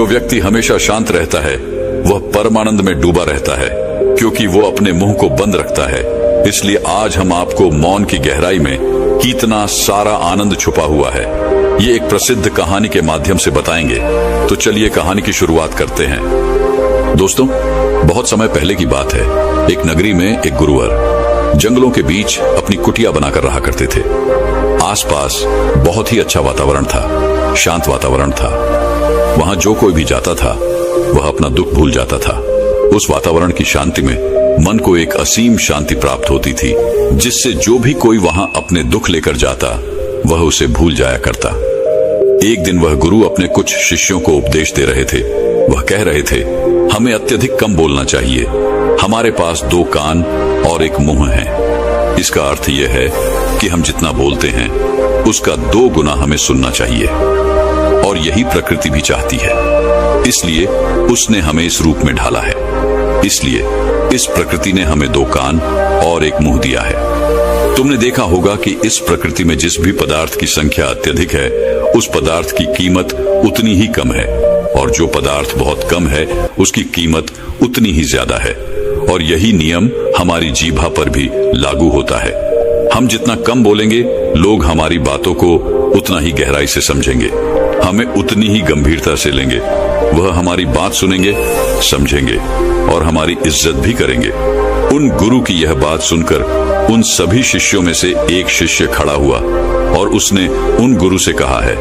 जो व्यक्ति हमेशा शांत रहता है वह परमानंद में डूबा रहता है, क्योंकि वो अपने मुंह को बंद रखता है। इसलिए आज हम आपको मौन की गहराई में कितना सारा आनंद छुपा हुआ है, ये एक प्रसिद्ध कहानी के माध्यम से बताएंगे। तो चलिए कहानी की शुरुआत करते हैं। दोस्तों, बहुत समय पहले की बात है। एक नगरी में एक गुरुवर जंगलों के बीच अपनी कुटिया बनाकर रहा करते थे। आसपास बहुत ही अच्छा वातावरण था, शांत वातावरण था। वहां जो कोई भी जाता था वह अपना दुख भूल जाता था। उस वातावरण की शांति में मन को एक असीम शांति प्राप्त होती थी, जिससे जो भी कोई वहां अपने दुख लेकर जाता वह उसे भूल जाया करता। एक दिन वह गुरु अपने कुछ शिष्यों को उपदेश दे रहे थे। वह कह रहे थे, हमें अत्यधिक कम बोलना चाहिए। हमारे पास 2 कान और 1 मुंह है। इसका अर्थ यह है कि हम जितना बोलते हैं उसका 2 गुना हमें सुनना चाहिए, और यही प्रकृति भी चाहती है। इसलिए उसने हमें इस रूप में ढाला है। इसलिए इस प्रकृति ने हमें 2 कान और 1 मुंह दिया है। तुमने देखा होगा कि इस प्रकृति में जिस भी पदार्थ की संख्या अत्यधिक है, उस पदार्थ की कीमत उतनी ही कम है, और जो पदार्थ बहुत कम है उसकी कीमत उतनी ही ज्यादा है। और यही नियम हमारी जीभा पर भी लागू होता है। हम जितना कम बोलेंगे, लोग हमारी बातों को उतना ही गहराई से समझेंगे, हमें उतनी ही गंभीरता से लेंगे। वह हमारी बात सुनेंगे, समझेंगे और हमारी इज्जत भी करेंगे। उन गुरु की यह बात सुनकर उन सभी शिष्यों में से एक शिष्य खड़ा हुआ और उसने उन गुरु से कहा है,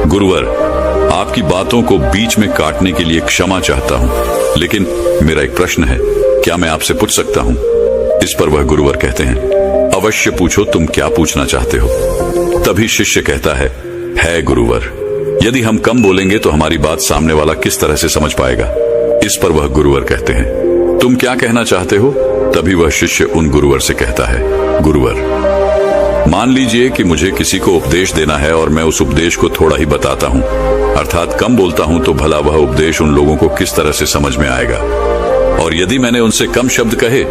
गुरुवर, आपकी बातों को बीच में काटने के लिए क्षमा चाहता हूँ, लेकिन मेरा एक प्रश्न है, क्या मैं आपसे पूछ सकता हूँ? इस पर वह गुरुवर कहते हैं, अवश्य पूछो, तुम क्या पूछना चाहते हो? तभी शिष्य कहता है गुरुवर, यदि हम कम बोलेंगे तो हमारी बात सामने वाला किस तरह से समझ पाएगा? इस पर वह गुरुवर कहते हैं, तुम क्या कहना चाहते हो? तभी वह शिष्य उन गुरुवर से कहता है, गुरुवर, मान लीजिए कि मुझे किसी को उपदेश देना है और मैं उस उपदेश को थोड़ा ही बताता हूँ, अर्थात कम बोलता हूँ, तो भला वह उपदेश उन लोगों को किस तरह से समझ में आएगा? और यदि मैंने उनसे कम शब्द कहे,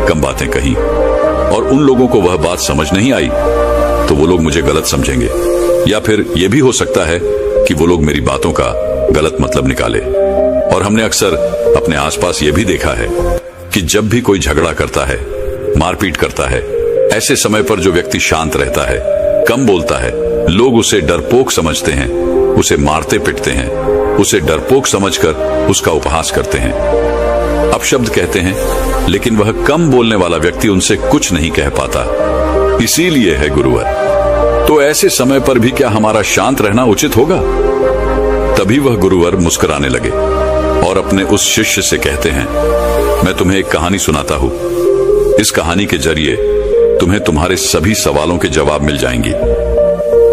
कम बातें कही, और उन लोगों को वह बात समझ नहीं आई, तो वो लोग मुझे गलत समझेंगे, या फिर यह भी हो सकता है कि वो लोग मेरी बातों का गलत मतलब निकाले। और हमने अक्सर अपने आसपास ये भी देखा है कि जब भी कोई झगड़ा करता है, मारपीट करता है, ऐसे समय पर जो व्यक्ति शांत रहता है, कम बोलता है, लोग उसे डरपोक समझते हैं, उसे मारते पिटते हैं, उसे डरपोक समझकर उसका उपहास करते हैं, अपशब्द कहते हैं, लेकिन वह कम बोलने वाला व्यक्ति उनसे कुछ नहीं कह पाता। इसीलिए है गुरुवर, तो ऐसे समय पर भी क्या हमारा शांत रहना उचित होगा? तभी वह गुरुवर मुस्कुराने लगे और अपने उस शिष्य से कहते हैं, मैं तुम्हें एक कहानी सुनाता हूँ। इस कहानी के जरिए तुम्हें तुम्हारे सभी सवालों के जवाब मिल जाएंगे।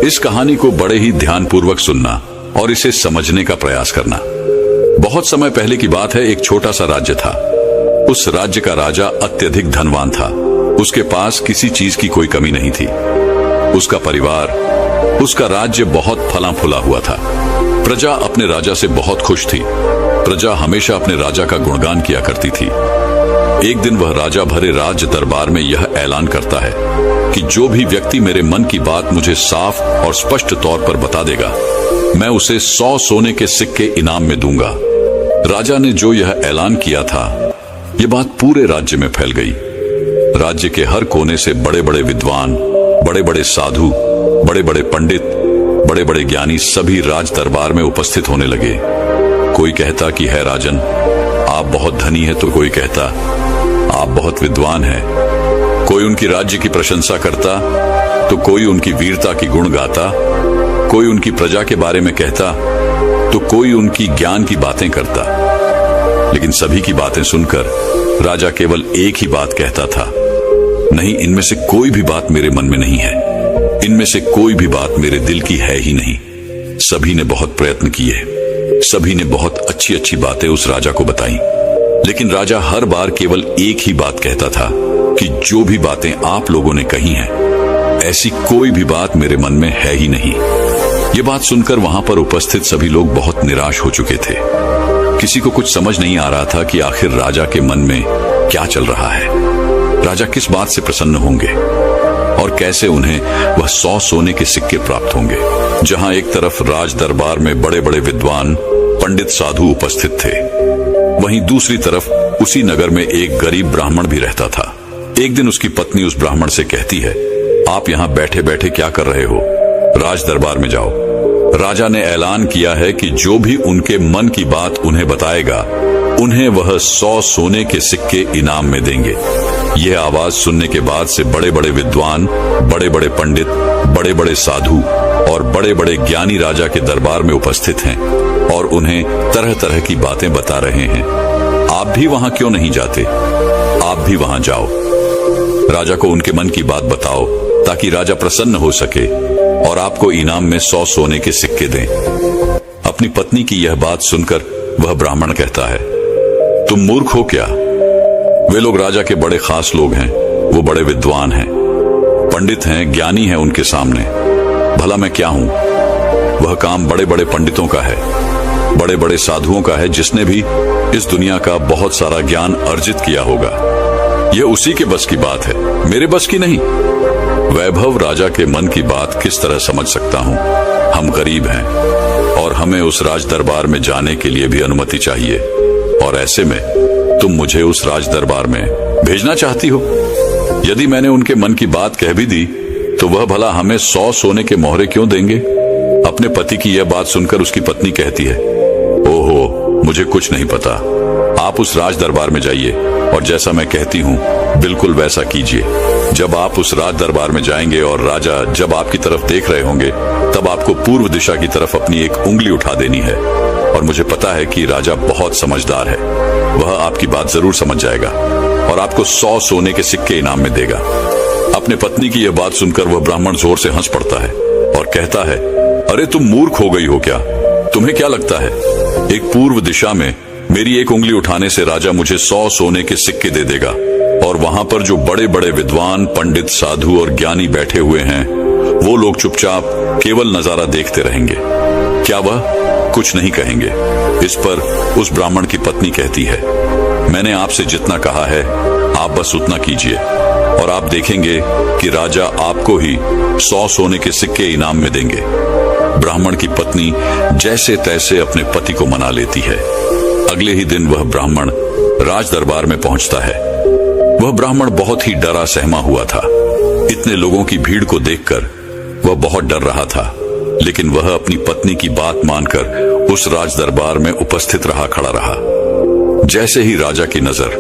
इस कहानी को बड़े ही ध्यानपूर्वक सुनना और इसे समझने का प्रयास करना। बहुत समय पहले की बात है। एक छोटा सा राज्य था। उस राज्य का राजा अत्यधिक धनवान था। उसके पास किसी चीज की कोई कमी नहीं थी। उसका परिवार, उसका राज्य बहुत फला फूला हुआ था। प्रजा अपने राजा से बहुत खुश थी। प्रजा हमेशा अपने राजा का गुणगान किया करती थी। एक दिन वह राजा भरे राज्य दरबार में यह ऐलान करता है कि जो भी व्यक्ति मेरे मन की बात मुझे साफ और स्पष्ट तौर पर बता देगा, मैं उसे 100 सोने के सिक्के इनाम में दूंगा। राजा ने जो यह ऐलान किया था, यह बात पूरे राज्य में फैल गई। राज्य के हर कोने से बड़े बड़े विद्वान, बड़े बड़े साधु, बड़े बड़े पंडित, बड़े बड़े ज्ञानी सभी राज दरबार में उपस्थित होने लगे। कोई कहता कि है राजन, आप बहुत धनी है, तो कोई कहता आप बहुत विद्वान हैं। कोई उनकी राज्य की प्रशंसा करता, तो कोई उनकी वीरता की गुण गाता। कोई उनकी प्रजा के बारे में कहता, तो कोई उनकी ज्ञान की बातें करता। लेकिन सभी की बातें सुनकर राजा केवल एक ही बात कहता था, नहीं, इनमें से कोई भी बात मेरे मन में नहीं है। इनमें से कोई भी बात मेरे दिल की है ही नहीं। सभी ने बहुत प्रयत्न किए, सभी ने बहुत अच्छी अच्छी बातें उस राजा को बताई, लेकिन राजा हर बार केवल एक ही बात कहता था कि जो भी बातें आप लोगों ने कही हैं, ऐसी कोई भी बात मेरे मन में है ही नहीं। ये बात सुनकर वहां पर उपस्थित सभी लोग बहुत निराश हो चुके थे। किसी को कुछ समझ नहीं आ रहा था कि आखिर राजा के मन में क्या चल रहा है। राजा किस बात से प्रसन्न होंगे और कैसे उन्हें वह 100 सोने के सिक्के प्राप्त होंगे। जहां एक तरफ राज दरबार में बड़े बड़े विद्वान, पंडित साधु उपस्थित थे। वहीं दूसरी तरफ उसी नगर में एक गरीब ब्राह्मण भी रहता था। एक दिन उसकी पत्नी उस ब्राह्मण से कहती है, आप यहाँ बैठे बैठे क्या कर रहे हो? राज दरबार में जाओ। राजा ने ऐलान किया है कि जो भी उनके मन की बात उन्हें बताएगा, उन्हें वह 100 सोने के सिक्के इनाम में देंगे। यह आवाज सुनने के बाद से बड़े बड़े विद्वान, बड़े बड़े पंडित, बड़े बड़े साधु और बड़े बड़े ज्ञानी राजा के दरबार में उपस्थित हैं और उन्हें तरह तरह की बातें बता रहे हैं। आप भी वहां क्यों नहीं जाते? आप भी वहां जाओ। राजा को उनके मन की बात बताओ ताकि राजा प्रसन्न हो सके और आपको इनाम में 100 सोने के सिक्के दें। अपनी पत्नी की यह बात सुनकर वह ब्राह्मण कहता है, तुम मूर्ख हो क्या? वे लोग राजा के बड़े खास लोग हैं, वो बड़े विद्वान हैं, पंडित हैं, ज्ञानी हैं उनके सामने। भला मैं क्या हूं? वह काम बड़े बड़े पंडितों का है, बड़े बड़े साधुओं का है, जिसने भी इस दुनिया का बहुत सारा ज्ञान अर्जित किया होगा। यह उसी के बस की बात है, मेरे बस की नहीं। वैभव राजा के मन की बात किस तरह समझ सकता हूं? हम गरीब हैं और हमें उस राज दरबार में जाने के लिए भी अनुमति चाहिए, और ऐसे में तुम मुझे उस राज दरबार में भेजना चाहती हो। यदि मैंने उनके मन की बात कह भी दी तो वह भला हमें 100 सोने के मोहरे क्यों देंगे? अपने पति की यह बात सुनकर उसकी पत्नी कहती है, ओहो, मुझे कुछ नहीं पता। आप उस राज दरबार में जाइए और जैसा मैं कहती हूँ बिल्कुल वैसा कीजिए। जब आप उस राज दरबार में जाएंगे और राजा जब आपकी तरफ देख रहे होंगे, तब आपको पूर्व दिशा की तरफ अपनी एक उंगली उठा देनी है। और मुझे पता है कि राजा बहुत समझदार है, वह आपकी बात जरूर समझ जाएगा और आपको 100 सोने के सिक्के इनाम में देगा। अपने पत्नी की यह बात सुनकर वह ब्राह्मण जोर से हंस पड़ता है और कहता है, अरे तुम मूर्ख हो गई हो क्या? तुम्हें क्या लगता है एक पूर्व दिशा में मेरी एक उंगली उठाने से राजा मुझे 100 सोने के सिक्के दे देगा और वहां पर जो बड़े बड़े विद्वान, पंडित, साधु और ज्ञानी बैठे हुए हैं, वो लोग चुपचाप केवल नजारा देखते रहेंगे? क्या वह कुछ नहीं कहेंगे? इस पर उस ब्राह्मण की पत्नी कहती है, मैंने आपसे जितना कहा है आप बस उतना कीजिए और आप देखेंगे कि राजा आपको ही 100 सोने के सिक्के इनाम में देंगे। ब्राह्मण की पत्नी जैसे तैसे अपने पति को मना लेती है। अगले ही दिन वह ब्राह्मण राज दरबार में पहुंचता है। वह ब्राह्मण बहुत ही डरा सहमा हुआ था। इतने लोगों की भीड़ को देखकर वह बहुत डर रहा था, लेकिन वह अपनी पत्नी की बात मानकर उस राज दरबार में उपस्थित खड़ा रहा। जैसे ही राजा की नजर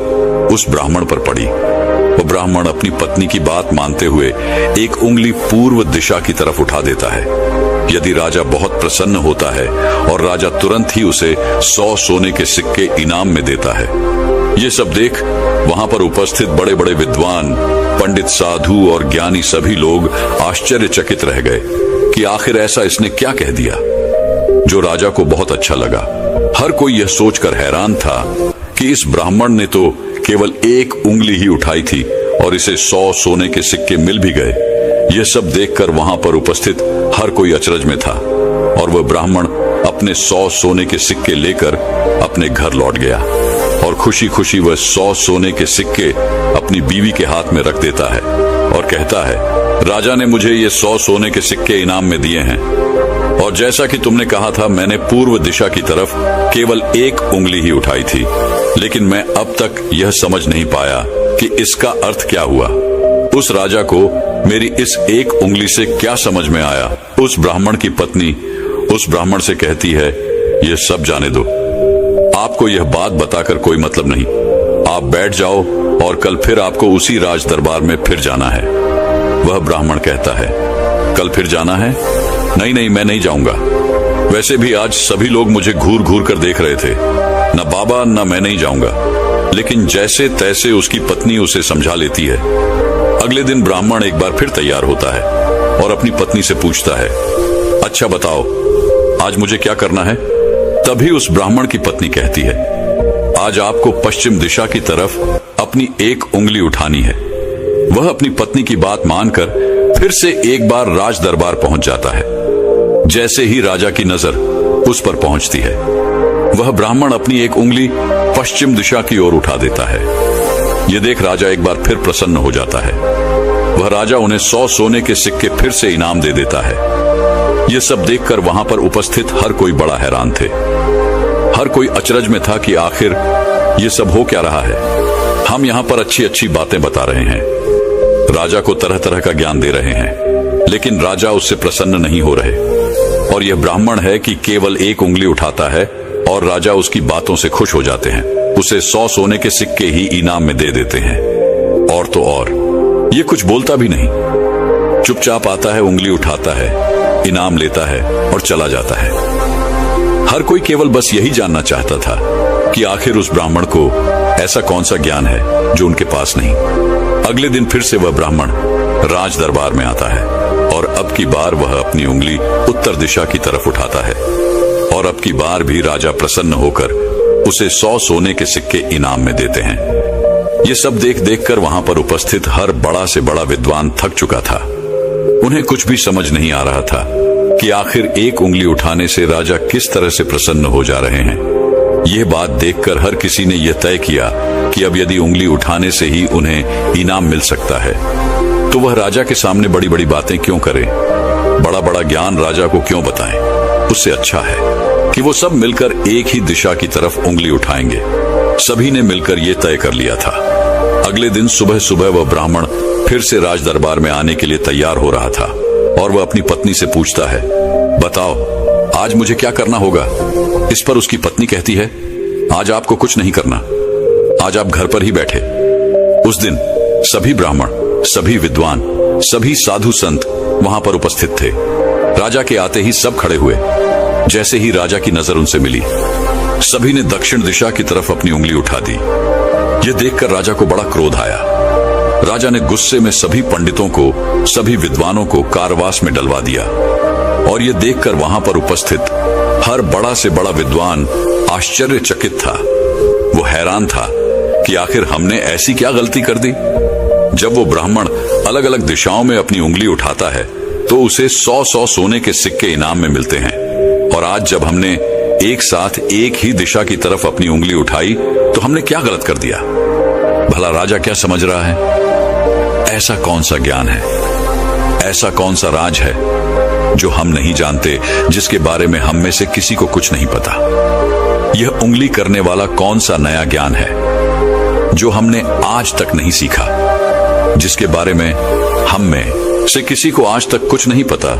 उस ब्राह्मण पर पड़ी, वह ब्राह्मण अपनी पत्नी की बात मानते हुए एक उंगली पूर्व दिशा की तरफ उठा देता है। यदि राजा बहुत प्रसन्न होता है और राजा तुरंत ही उसे 100 सोने के सिक्के इनाम में देता है। ये सब देख वहां पर उपस्थित बड़े बड़े विद्वान, पंडित, साधु और ज्ञानी सभी लोग आश्चर्यचकित रह गए कि आखिर ऐसा इसने क्या कह दिया जो राजा को बहुत अच्छा लगा। हर कोई यह सोचकर हैरान था कि इस ब्राह्मण ने तो केवल एक उंगली ही उठाई थी और इसे 100 सोने के सिक्के मिल भी गए। यह सब देखकर वहां पर उपस्थित हर कोई अचरज में था और वह ब्राह्मण अपने 100 सोने के सिक्के लेकर अपने घर लौट गया और खुशी खुशी वह 100 सोने के सिक्के अपनी बीवी के हाथ में रख देता है और कहता है, राजा ने मुझे ये 100 सोने के सिक्के इनाम में दिए हैं और जैसा कि तुमने कहा था, मैंने पूर्व दिशा की तरफ केवल एक उंगली ही उठाई थी, लेकिन मैं अब तक यह समझ नहीं पाया कि इसका अर्थ क्या हुआ। उस राजा को मेरी इस एक उंगली से क्या समझ में आया? उस ब्राह्मण की पत्नी उस ब्राह्मण से कहती है, यह सब जाने दो, आपको यह बात बताकर कोई मतलब नहीं। आप बैठ जाओ और कल फिर आपको उसी राज दरबार में फिर जाना है। वह ब्राह्मण कहता है, कल फिर जाना है? नहीं नहीं, मैं नहीं जाऊंगा। वैसे भी आज सभी लोग मुझे घूर घूर कर देख रहे थे। न बाबा न मैं नहीं जाऊंगा। लेकिन जैसे तैसे उसकी पत्नी उसे समझा लेती है। अगले दिन ब्राह्मण एक बार फिर तैयार होता है और अपनी पत्नी से पूछता है, अच्छा बताओ आज मुझे क्या करना है? तभी उस ब्राह्मण की पत्नी कहती है, आज आपको पश्चिम दिशा की तरफ अपनी एक उंगली उठानी है। वह अपनी पत्नी की बात मानकर फिर से एक बार राज दरबार पहुंच जाता है। जैसे ही राजा की नजर उस पर पहुंचती है, वह ब्राह्मण अपनी एक उंगली पश्चिम दिशा की ओर उठा देता है। यह देख राजा एक बार फिर प्रसन्न हो जाता है। वह राजा उन्हें 100 सोने के सिक्के फिर से इनाम दे देता है। यह सब देखकर वहां पर उपस्थित हर कोई बड़ा हैरान थे। हर कोई अचरज में था कि आखिर ये सब हो क्या रहा है। हम यहाँ पर अच्छी अच्छी बातें बता रहे हैं, राजा को तरह तरह का ज्ञान दे रहे हैं, लेकिन राजा उससे प्रसन्न नहीं हो रहे। और यह ब्राह्मण है कि केवल एक उंगली उठाता है और राजा उसकी बातों से खुश हो जाते हैं, उसे 100 सोने के सिक्के ही इनाम में दे देते हैं। और तो और ये कुछ बोलता भी नहीं, चुपचाप आता है, उंगली उठाता है, इनाम लेता है और चला जाता है। हर कोई केवल बस यही जानना चाहता था कि आखिर उस ब्राह्मण को ऐसा कौन सा ज्ञान है जो उनके पास नहीं। अगले दिन फिर से वह ब्राह्मण राज दरबार में आता है और अब की बार वह अपनी उंगली उत्तर दिशा की तरफ उठाता है और अब की बार भी राजा प्रसन्न होकर उसे 100 सोने के सिक्के इनाम में देते हैं। ये सब देख देख कर वहां पर उपस्थित हर बड़ा से बड़ा विद्वान थक चुका था। उन्हें कुछ भी समझ नहीं आ रहा था कि आखिर एक उंगली उठाने से राजा किस तरह से प्रसन्न हो जा रहे हैं। यह बात देखकर हर किसी ने यह तय किया कि अब यदि उंगली उठाने से ही उन्हें इनाम मिल सकता है तो वह राजा के सामने बड़ी बड़ी बातें क्यों करें, बड़ा बड़ा ज्ञान राजा को क्यों बताएं। उससे अच्छा है कि वो सब मिलकर एक ही दिशा की तरफ उंगली उठाएंगे। सभी ने मिलकर यह तय कर लिया था। अगले दिन सुबह सुबह वह ब्राह्मण फिर से राज दरबार में आने के लिए तैयार हो रहा था और वह अपनी पत्नी से पूछता है, बताओ आज मुझे क्या करना होगा। इस पर उसकी पत्नी कहती है, आज आपको कुछ नहीं करना, आज आप घर पर ही बैठे। उस दिन सभी ब्राह्मण, सभी विद्वान, सभी साधु संत वहां पर उपस्थित थे। राजा के आते ही सब खड़े हुए। जैसे ही राजा की नजर उनसे मिली, सभी ने दक्षिण दिशा की तरफ अपनी उंगली उठा दी। यह देखकर राजा को बड़ा क्रोध आया। राजा ने गुस्से में सभी पंडितों को, सभी विद्वानों को कारावास में डलवा दिया। और यह देखकर वहां पर उपस्थित हर बड़ा से बड़ा विद्वान आश्चर्यचकित था। वो हैरान था कि आखिर हमने ऐसी क्या गलती कर दी। जब वो ब्राह्मण अलग अलग दिशाओं में अपनी उंगली उठाता है तो उसे 100 सोने के सिक्के इनाम में मिलते हैं, और आज जब हमने एक साथ एक ही दिशा की तरफ अपनी उंगली उठाई तो हमने क्या गलत कर दिया। भला राजा क्या समझ रहा है। ऐसा कौन सा ज्ञान है, ऐसा कौन सा राज है जो हम नहीं जानते, जिसके बारे में हम में से किसी को कुछ नहीं पता। यह उंगली करने वाला कौन सा नया ज्ञान है जो हमने आज तक नहीं सीखा, जिसके बारे में हम में से किसी को आज तक कुछ नहीं पता।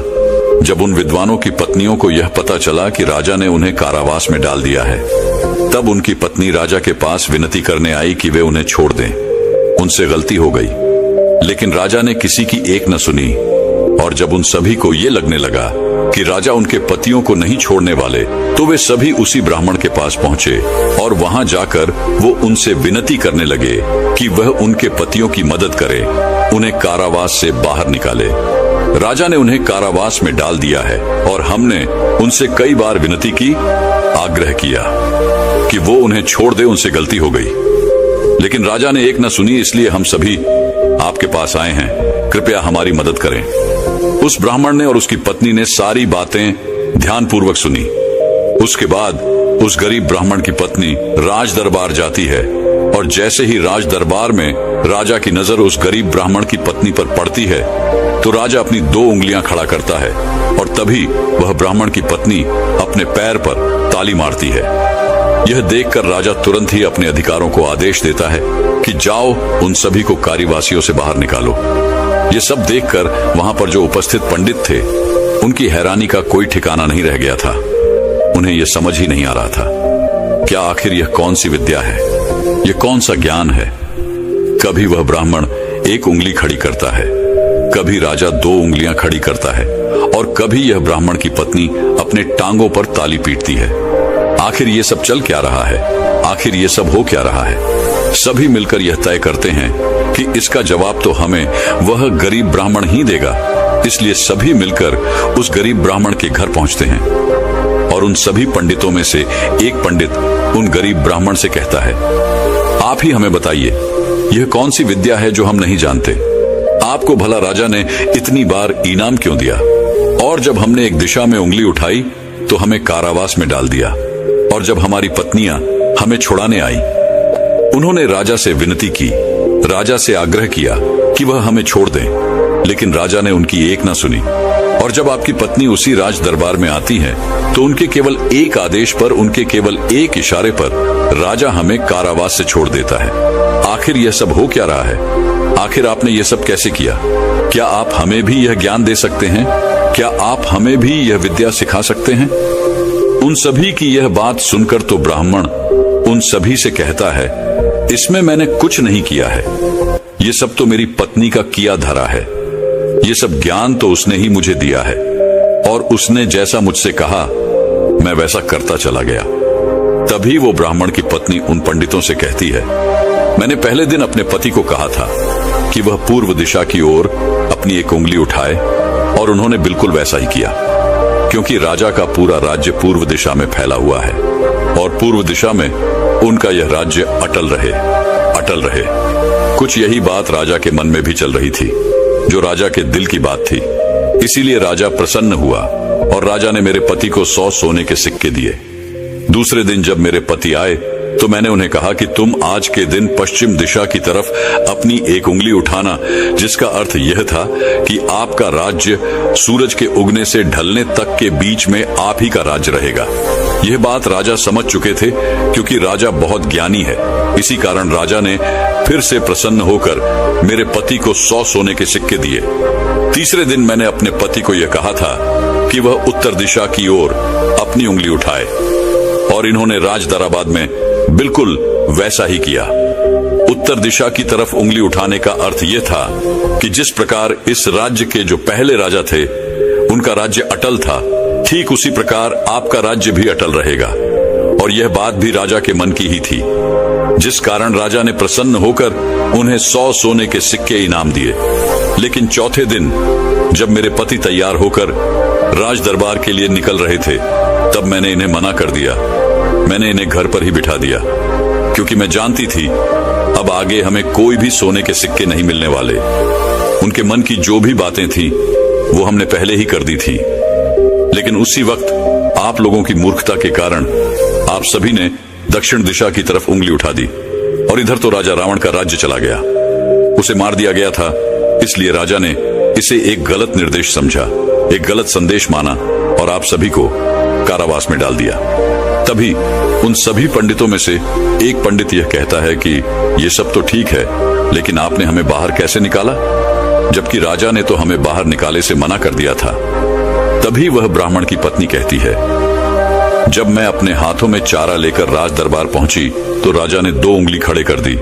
जब उन विद्वानों की पत्नियों को यह पता चला कि राजा ने उन्हें कारावास में डाल दिया है, तब उनकी पत्नी राजा के पास विनती करने आई कि वे उन्हें छोड़ दें। उनसे गलती हो गई, लेकिन राजा ने किसी की एक न सुनी। और जब उन सभी को ये लगने लगा कि राजा उनके पतियों को नहीं छोड़ने वाले, तो वे सभी उसी ब्राह्मण के पास पहुंचे और वहां जाकर वो उनसे विनती करने लगे कि वह उनके पतियों की मदद करे, उन्हें कारावास से बाहर निकाले। राजा ने उन्हें कारावास में डाल दिया है और हमने उनसे कई बार विनती की, आग्रह किया कि वो उन्हें छोड़ दे, उनसे गलती हो गई, लेकिन राजा ने एक न सुनी। इसलिए हम सभी आपके पास आए हैं, कृपया हमारी मदद करें। उस ब्राह्मण ने और उसकी पत्नी ने सारी बातें ध्यानपूर्वक सुनी। उसके बाद उस गरीब ब्राह्मण की पत्नी राज दरबार जाती है, और जैसे ही राज दरबार में राजा की नजर उस गरीब ब्राह्मण की पत्नी पर पड़ती है तो राजा अपनी 2 उंगलियां खड़ा करता है और तभी वह ब्राह्मण की पत्नी अपने पैर पर ताली मारती है। यह देखकर राजा तुरंत ही अपने अधिकारों को आदेश देता है कि जाओ, उन सभी को कारावासियों से बाहर निकालो। ये सब देखकर वहां पर जो उपस्थित पंडित थे, उनकी हैरानी का कोई ठिकाना नहीं रह गया था। उन्हें यह समझ ही नहीं आ रहा था, क्या आखिर यह कौन सी विद्या है, यह कौन सा ज्ञान है। कभी वह ब्राह्मण एक उंगली खड़ी करता है, कभी राजा 2 उंगलियां खड़ी करता है, और कभी यह ब्राह्मण की पत्नी अपने टांगों पर ताली पीटती है। आखिर ये सब चल क्या रहा है, आखिर ये सब हो क्या रहा है। सभी मिलकर यह तय करते हैं कि इसका जवाब तो हमें वह गरीब ब्राह्मण ही देगा। इसलिए सभी मिलकर उस गरीब ब्राह्मण के घर पहुंचते हैं, और उन सभी पंडितों में से एक पंडित उन गरीब ब्राह्मण से कहता है, आप ही हमें बताइए, यह कौन सी विद्या है जो हम नहीं जानते। आपको भला राजा ने इतनी बार इनाम क्यों दिया, और जब हमने एक दिशा में उंगली उठाई तो हमें कारावास में डाल दिया, और जब हमारी पत्नियां हमें छुड़ाने आई, उन्होंने राजा से विनती की, राजा से आग्रह किया कि वह हमें छोड़ दें, लेकिन राजा ने उनकी एक ना सुनी। और जब आपकी पत्नी उसी राज दरबार में आती है तो उनके केवल एक आदेश पर, उनके केवल एक इशारे पर राजा हमें कारावास से छोड़ देता है। आखिर यह सब हो क्या रहा है? आखिर आपने यह सब कैसे किया? क्या आप हमें भी यह ज्ञान दे सकते हैं? क्या आप हमें भी यह विद्या सिखा सकते हैं? उन सभी की यह बात सुनकर तो ब्राह्मण उन सभी से कहता है, इसमें मैंने कुछ नहीं किया है, ये सब तो मेरी पत्नी का किया धरा है। ये सब ज्ञान तो उसने ही मुझे दिया है और उसने जैसा मुझसे कहा मैं वैसा करता चला गया। तभी वो ब्राह्मण की पत्नी उन पंडितों से कहती है, मैंने पहले दिन अपने पति को कहा था कि वह पूर्व दिशा की ओर अपनी एक उंगली उठाए और उन्होंने बिल्कुल वैसा ही किया, क्योंकि राजा का पूरा राज्य पूर्व दिशा में फैला हुआ है और पूर्व दिशा में उनका यह राज्य अटल रहे। कुछ यही बात राजा के मन में भी चल रही थी, जो राजा के दिल की बात थी। इसीलिए राजा प्रसन्न हुआ और राजा ने मेरे पति को 100 सोने के सिक्के दिए। दूसरे दिन जब मेरे पति आए तो मैंने उन्हें कहा कि तुम आज के दिन पश्चिम दिशा की तरफ अपनी एक उंगली उठाना, जिसका अर्थ यह था कि आपका राज्य सूरज के उगने से ढलने तक के बीच में आप ही का राज्य रहेगा। यह बात राजा समझ चुके थे, क्योंकि राजा बहुत ज्ञानी है। इसी कारण राजा ने फिर से प्रसन्न होकर मेरे पति को 100 सोने के सिक्के दिए। तीसरे दिन मैंने अपने पति को यह कहा था कि वह उत्तर दिशा की ओर अपनी उंगली उठाए और इन्होंने राज दराबाद में बिल्कुल वैसा ही किया। उत्तर दिशा की तरफ उंगली उठाने का अर्थ यह था कि जिस प्रकार इस राज्य के जो पहले राजा थे उनका राज्य अटल था, ठीक उसी प्रकार आपका राज्य भी अटल रहेगा। और यह बात भी राजा के मन की ही थी, जिस कारण राजा ने प्रसन्न होकर उन्हें 100 सोने के सिक्के इनाम दिए। लेकिन चौथे दिन जब मेरे पति तैयार होकर राज दरबार के लिए निकल रहे थे, तब मैंने इन्हें मना कर दिया। मैंने इन्हें घर पर ही बिठा दिया, क्योंकि मैं जानती थी अब आगे हमें कोई भी सोने के सिक्के नहीं मिलने वाले। उनके मन की जो भी बातें थी वो हमने पहले ही कर दी थी। लेकिन उसी वक्त आप लोगों की मूर्खता के कारण आप सभी ने दक्षिण दिशा की तरफ उंगली उठा दी और इधर तो राजा रावण का राज्य चला गया। उसे मार दिया गया था, इसलिए राजा ने इसे एक गलत निर्देश समझा, एक गलत संदेश माना और आप सभी को कारावास में डाल दिया। तभी उन सभी पंडितों में से एक पंडित यह कहता है कि ये सब तो ठीक है, लेकिन आपने हमें बाहर कैसे निकाला, जबकि राजा ने तो हमें बाहर निकाले से मना कर दिया था। तभी वह ब्राह्मण की पत्नी कहती है, जब मैं अपने हाथों में चारा लेकर राज दरबार पहुंची तो राजा ने 2 उंगली खड़े कर दी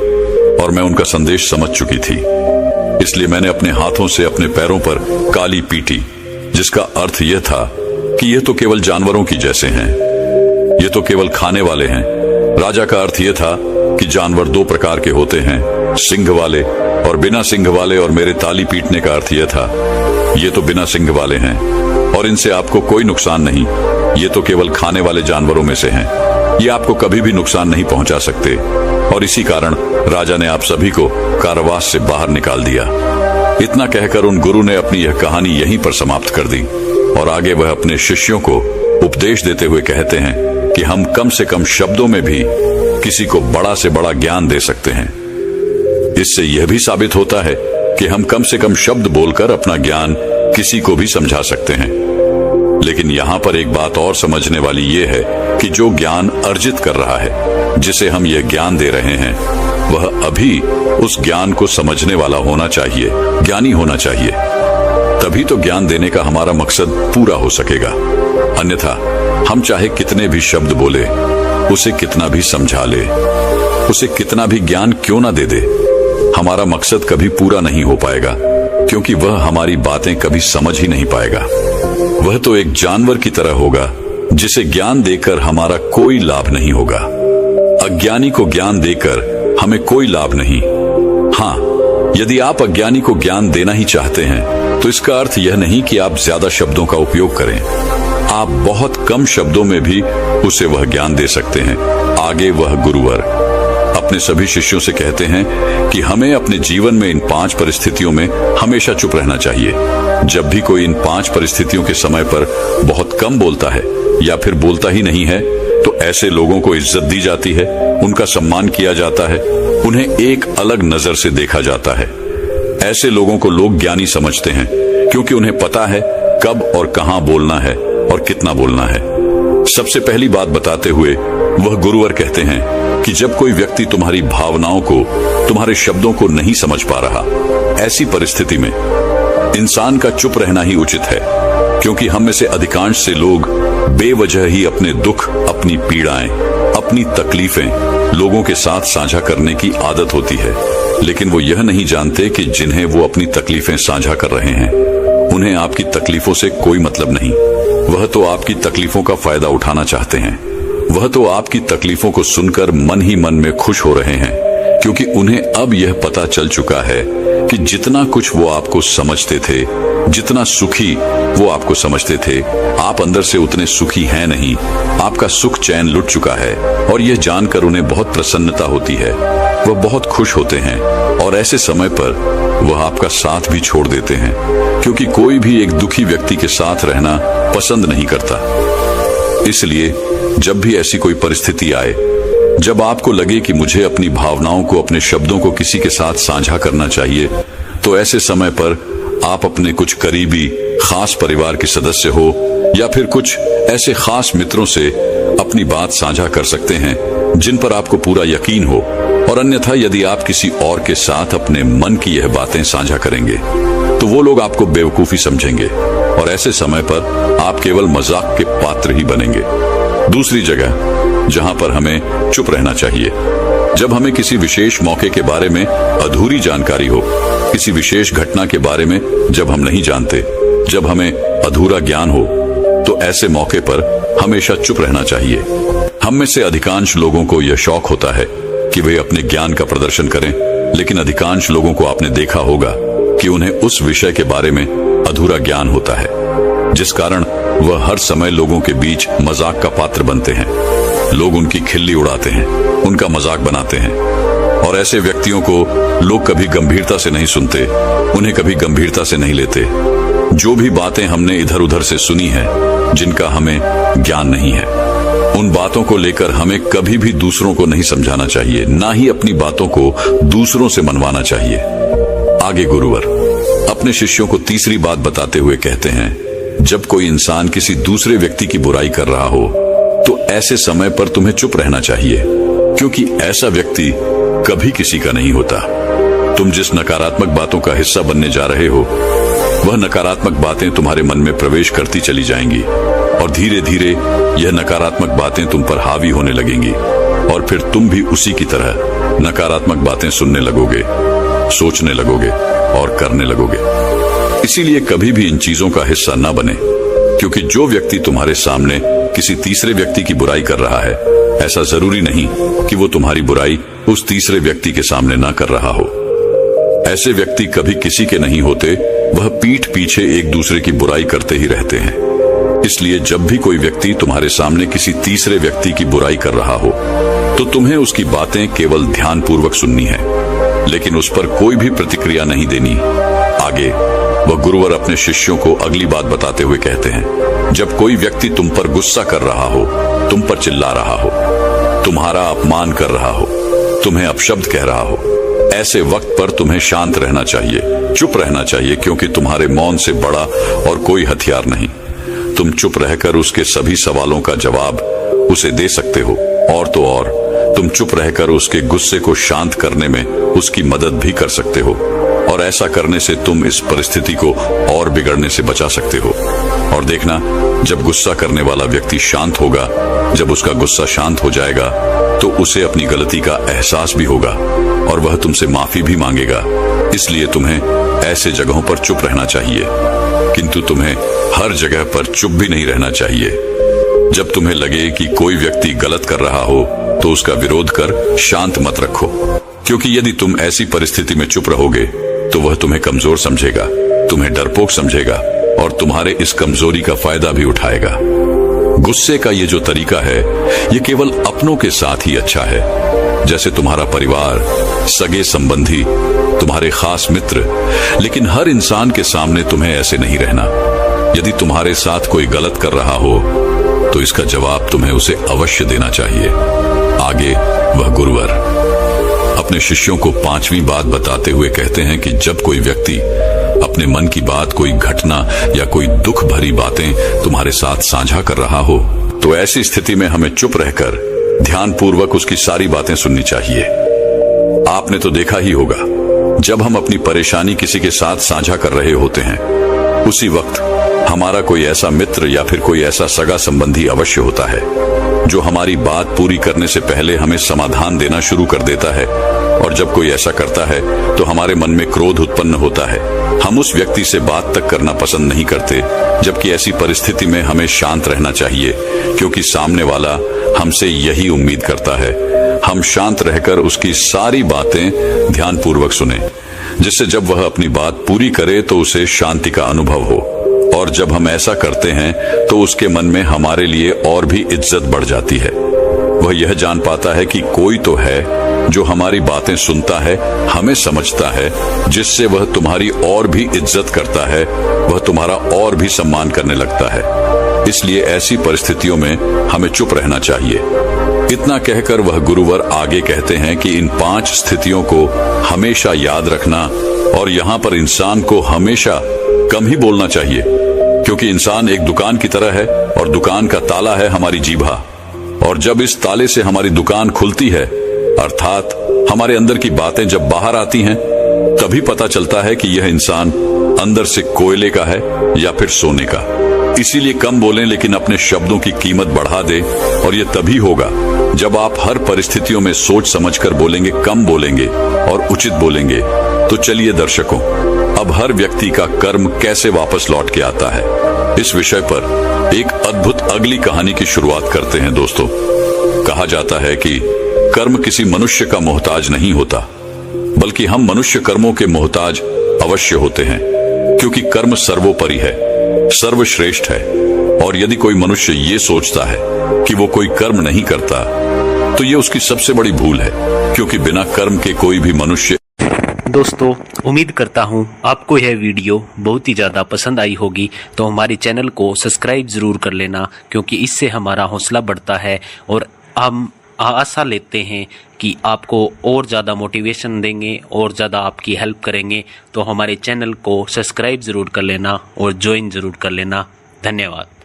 और मैं उनका संदेश समझ चुकी थी। इसलिए मैंने अपने हाथों से अपने पैरों पर काली पीटी, जिसका अर्थ यह था कि ये तो केवल जानवरों की जैसे हैं, ये तो केवल खाने वाले हैं। राजा का अर्थ यह था कि जानवर 2 प्रकार के होते हैं, सिंह वाले और बिना सिंह वाले, और मेरे ताली पीटने का अर्थ यह था, ये तो बिना सिंह वाले हैं और इनसे आपको कोई नुकसान नहीं, ये तो केवल खाने वाले जानवरों में से हैं, ये आपको कभी भी नुकसान नहीं पहुंचा सकते। और इसी कारण राजा ने आप सभी को कारावास से बाहर निकाल दिया। इतना कहकर उन गुरु ने अपनी यह कहानी यहीं पर समाप्त कर दी और आगे वह अपने शिष्यों को उपदेश देते हुए कहते हैं कि हम कम से कम शब्दों में भी किसी को बड़ा से बड़ा ज्ञान दे सकते हैं। इससे यह भी साबित होता है कि हम कम से कम शब्द बोलकर अपना ज्ञान किसी को भी समझा सकते हैं। लेकिन यहाँ पर एक बात और समझने वाली ये है कि जो ज्ञान अर्जित कर रहा है, जिसे हम यह ज्ञान दे रहे हैं, वह अभी उस ज्ञान को समझने वाला होना चाहिए, ज्ञानी होना चाहिए। तभी तो ज्ञान देने का हमारा मकसद पूरा हो सकेगा। अन्यथा हम चाहे कितने भी शब्द बोले, उसे कितना भी समझा ले, उसे कितना भी ज्ञान क्यों ना दे दे, हमारा मकसद कभी पूरा नहीं हो पाएगा, क्योंकि वह हमारी बातें कभी समझ ही नहीं पाएगा। वह तो एक जानवर की तरह होगा जिसे ज्ञान देकर हमारा कोई लाभ नहीं होगा। अज्ञानी को ज्ञान देकर हमें कोई लाभ नहीं। हाँ, यदि आप अज्ञानी को ज्ञान देना ही चाहते हैं तो इसका अर्थ यह नहीं कि आप ज्यादा शब्दों का उपयोग करें। आप बहुत कम शब्दों में भी उसे वह ज्ञान दे सकते हैं। आगे वह गुरुवर अपने सभी शिष्यों से कहते हैं कि हमें अपने जीवन में इन 5 परिस्थितियों में हमेशा चुप रहना चाहिए। जब भी कोई इन 5 परिस्थितियों के समय पर बहुत कम बोलता है या फिर बोलता ही नहीं है, तो ऐसे लोगों को इज्जत दी जाती है, उनका सम्मान किया जाता है, उन्हें एक अलग नजर से देखा जाता है। ऐसे लोगों को लोग ज्ञानी समझते हैं, क्योंकि उन्हें पता है कब और कहां बोलना है और कितना बोलना है। सबसे पहली बात बताते हुए वह गुरुवर कहते हैं कि जब कोई व्यक्ति तुम्हारी भावनाओं को, तुम्हारे शब्दों को नहीं समझ पा रहा, ऐसी परिस्थिति में इंसान का चुप रहना ही उचित है, क्योंकि हम में से अधिकांश से लोग बेवजह ही अपने दुख, अपनी पीड़ाएं, अपनी तकलीफें लोगों के साथ साझा करने की आदत होती है। लेकिन वो यह नहीं जानते कि जिन्हें वो अपनी तकलीफें साझा कर रहे हैं उन्हें आपकी तकलीफों से कोई मतलब नहीं। वह तो आपकी तकलीफों का फायदा उठाना चाहते हैं। वह तो आपकी तकलीफों को सुनकर मन ही मन में खुश हो रहे हैं, क्योंकि उन्हें अब यह पता चल चुका है कि जितना कुछ वो आपको समझते थे, जितना सुखी वो आपको समझते थे, आप अंदर से उतने सुखी हैं नहीं। आपका सुख चैन लुट चुका है और यह जानकर उन्हें बहुत प्रसन्नता होती है। वह बहुत खुश होते हैं और ऐसे समय पर वह आपका साथ भी छोड़ देते हैं, क्योंकि कोई भी एक दुखी व्यक्ति के साथ रहना पसंद नहीं करता। इसलिए जब भी ऐसी कोई परिस्थिति आए, जब आपको लगे कि मुझे अपनी भावनाओं को, अपने शब्दों को किसी के साथ साझा करना चाहिए, तो ऐसे समय पर आप अपने कुछ करीबी खास परिवार के सदस्य हो या फिर कुछ ऐसे खास मित्रों से अपनी बात साझा कर सकते हैं जिन पर आपको पूरा यकीन हो। और अन्यथा यदि आप किसी और के साथ अपने मन की यह बातें साझा करेंगे तो वो लोग आपको बेवकूफी समझेंगे और ऐसे समय पर आप केवल मजाक के पात्र ही बनेंगे। दूसरी जगह जहां पर हमें चुप रहना चाहिए, जब हमें किसी विशेष मौके के बारे में अधूरी जानकारी हो, किसी विशेष घटना के बारे में जब हम नहीं जानते, जब हमें अधूरा ज्ञान हो, तो ऐसे मौके पर हमेशा चुप रहना चाहिए। हम में से अधिकांश लोगों को यह शौक होता है कि वे अपने ज्ञान का प्रदर्शन करें, लेकिन अधिकांश लोगों को आपने देखा होगा कि उन्हें उस विषय के बारे में अधूरा ज्ञान होता है, जिस कारण वह हर समय लोगों के बीच मजाक का पात्र बनते हैं। लोग उनकी खिल्ली उड़ाते हैं, उनका मजाक बनाते हैं, और ऐसे व्यक्तियों को लोग कभी गंभीरता से नहीं सुनते, उन्हें कभी गंभीरता से नहीं लेते। जो भी बातें हमने इधर उधर से सुनी है, जिनका हमें ज्ञान नहीं है, उन बातों को लेकर हमें कभी भी दूसरों को नहीं समझाना चाहिए, ना ही अपनी बातों को दूसरों से मनवाना चाहिए। आगे गुरुवर अपने शिष्यों को तीसरी बात बताते हुए कहते हैं, जब कोई इंसान किसी दूसरे व्यक्ति की बुराई कर रहा हो तो ऐसे समय पर तुम्हें चुप रहना चाहिए, क्योंकि ऐसा व्यक्ति कभी किसी का नहीं होता। तुम जिस नकारात्मक बातों का हिस्सा बनने जा रहे हो, वह नकारात्मक बातें तुम्हारे मन में प्रवेश करती चली जाएंगी और धीरे धीरे यह नकारात्मक बातें तुम पर हावी होने लगेंगी और फिर तुम भी उसी की तरह नकारात्मक बातें सुनने लगोगे, सोचने लगोगे और करने लगोगे। इसीलिए कभी भी इन चीजों का हिस्सा न बने, क्योंकि जो व्यक्ति तुम्हारे सामने किसी तीसरे व्यक्ति की बुराई कर रहा है, ऐसा जरूरी नहीं कि वो तुम्हारी बुराई उस तीसरे व्यक्ति के सामने ना कर रहा हो। ऐसे व्यक्ति कभी किसी के नहीं होते, वह पीठ पीछे एक दूसरे की बुराई करते ही रहते हैं। इसलिए जब भी कोई व्यक्ति तुम्हारे सामने किसी तीसरे व्यक्ति की बुराई कर रहा हो, तो तुम्हें उसकी बातें केवल ध्यानपूर्वक सुननी है, लेकिन उस पर कोई भी प्रतिक्रिया नहीं देनी। आगे वह गुरुवर अपने शिष्यों को अगली बात बताते हुए कहते हैं, जब कोई व्यक्ति तुम पर गुस्सा कर रहा हो, तुम पर चिल्ला रहा हो, तुम्हारा अपमान कर रहा हो, तुम्हें अपशब्द कह रहा हो, ऐसे वक्त पर तुम्हें शांत रहना चाहिए, चुप रहना चाहिए, क्योंकि तुम्हारे मौन से बड़ा और कोई हथियार नहीं। तुम चुप रहकर उसके सभी सवालों का जवाब उसे दे सकते हो, और तो और तुम चुप रहकर उसके गुस्से को शांत करने में उसकी मदद भी कर सकते हो, और ऐसा करने से तुम इस परिस्थिति को और बिगड़ने से बचा सकते हो। और देखना, जब गुस्सा करने वाला व्यक्ति शांत होगा, जब उसका गुस्सा शांत हो जाएगा, तो उसे अपनी गलती का एहसास भी होगा और वह तुमसे माफी भी मांगेगा। इसलिए तुम्हें ऐसे जगहों पर चुप रहना चाहिए, किंतु तुम्हें हर जगह पर चुप भी नहीं रहना चाहिए। जब तुम्हें लगे कि कोई व्यक्ति गलत कर रहा हो, तो उसका विरोध कर शांत मत रखो, क्योंकि यदि तुम ऐसी परिस्थिति में चुप रहोगे तो वह तुम्हें कमजोर समझेगा, तुम्हें डरपोक समझेगा और तुम्हारे इस कमजोरी का फायदा भी उठाएगा। गुस्से का ये जो तरीका है, ये केवल अपनों के साथ ही अच्छा है, जैसे तुम्हारा परिवार, सगे संबंधी, तुम्हारे खास मित्र, लेकिन हर इंसान के सामने तुम्हें ऐसे नहीं रहना। यदि तुम्हारे साथ कोई गलत कर रहा हो, तो इसका जवाब तुम्हें उसे अवश्य देना चाहिए। आगे वह गुरुवर अपने शिष्यों को पांचवी बात बताते हुए कहते हैं कि जब कोई व्यक्ति अपने मन की बात, कोई घटना या कोई दुख भरी बातें तुम्हारे साथ साझा कर रहा हो, तो ऐसी स्थिति में हमें चुप रहकर ध्यानपूर्वक उसकी सारी बातें सुननी चाहिए। आपने तो देखा ही होगा, जब हम अपनी परेशानी किसी के साथ साझा कर रहे होते हैं, उसी वक्त हमारा कोई ऐसा मित्र या फिर कोई ऐसा सगा संबंधी अवश्य होता है जो हमारी बात पूरी करने से पहले हमें समाधान देना शुरू कर देता है। और जब कोई ऐसा करता है तो हमारे मन में क्रोध उत्पन्न होता है। हम उस व्यक्ति से बात तक करना पसंद नहीं करते, जबकि ऐसी परिस्थिति में हमें शांत रहना चाहिए, क्योंकि सामने वाला हमसे यही उम्मीद करता है। हम शांत रहकर उसकी सारी बातें ध्यानपूर्वक सुने, जिससे जब वह अपनी बात पूरी करे तो उसे शांति का अनुभव हो। और जब हम ऐसा करते हैं तो उसके मन में हमारे लिए और भी इज्जत बढ़ जाती है। वह यह जान पाता है कि कोई तो है जो हमारी बातें सुनता है, हमें समझता है, जिससे वह तुम्हारी और भी इज्जत करता है, वह तुम्हारा और भी सम्मान करने लगता है। इसलिए ऐसी परिस्थितियों में हमें चुप रहना चाहिए। इतना कहकर वह गुरुवर आगे कहते हैं कि इन 5 स्थितियों को हमेशा याद रखना, और यहाँ पर इंसान को हमेशा कम ही बोलना चाहिए, क्योंकि इंसान एक दुकान की तरह है और दुकान का ताला है हमारी जीभा। और जब इस ताले से हमारी दुकान खुलती है, अर्थात हमारे अंदर की बातें जब बाहर आती हैं, तभी पता चलता है कि यह इंसान अंदर से कोयले का है या फिर सोने का। इसीलिए कम बोलें, लेकिन अपने शब्दों की कीमत बढ़ा दें। और यह तभी होगा जब आप हर परिस्थितियों में सोच समझकर बोलेंगे, कम बोलेंगे और उचित बोलेंगे। तो चलिए दर्शकों, अब हर व्यक्ति का कर्म कैसे वापस लौट के आता है, इस विषय पर एक अद्भुत अगली कहानी की शुरुआत करते हैं। दोस्तों, कहा जाता है कि कर्म किसी मनुष्य का मोहताज नहीं होता, बल्कि हम मनुष्य कर्मों के मोहताज अवश्य होते हैं, क्योंकि कर्म सर्वोपरि है, सर्वश्रेष्ठ है। और यदि कोई मनुष्य ये सोचता है कि वो कोई कर्म नहीं करता, तो ये उसकी सबसे बड़ी भूल है, क्योंकि बिना कर्म के कोई भी मनुष्य। दोस्तों, उम्मीद करता हूँ आपको यह वीडियो बहुत ही ज़्यादा पसंद आई होगी। तो हमारे चैनल को सब्सक्राइब ज़रूर कर लेना, क्योंकि इससे हमारा हौसला बढ़ता है और हम आशा लेते हैं कि आपको और ज़्यादा मोटिवेशन देंगे और ज़्यादा आपकी हेल्प करेंगे। तो हमारे चैनल को सब्सक्राइब ज़रूर कर लेना और ज्वाइन ज़रूर कर लेना। धन्यवाद।